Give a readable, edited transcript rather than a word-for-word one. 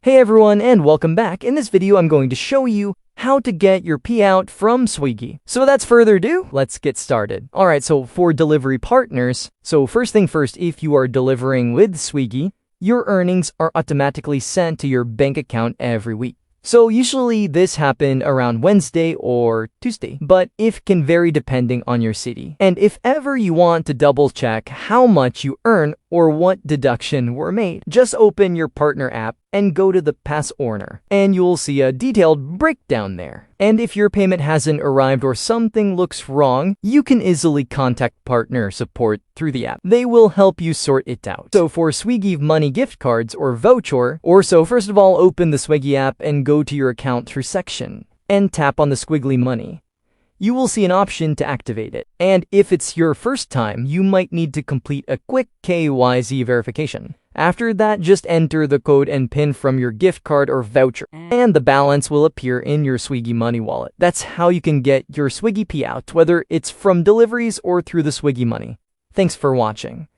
Hey everyone, and welcome back. In this video, I'm going to show you how to get your payout from Swiggy. So without further ado, let's get started. Alright, so for delivery partners, first thing first, if you are delivering with Swiggy, your earnings are automatically sent to your bank account every week. So usually this happens around Wednesday or Tuesday, but it can vary depending on your city. And if ever you want to double check how much you earn or what deduction were made, just open your partner app and go to the past owner, and you'll see a detailed breakdown there. And if your payment hasn't arrived or something looks wrong, you can easily contact partner support through the app. They will help you sort it out. So for Swiggy money gift cards or voucher, first of all, open the Swiggy app and go to your account through section and tap on the squiggly money. You will see an option to activate it. And if it's your first time, you might need to complete a quick KYC verification. After that, just enter the code and PIN from your gift card or voucher, and the balance will appear in your Swiggy money wallet. That's how you can get your Swiggy payout, whether it's from deliveries or through the Swiggy money. Thanks for watching.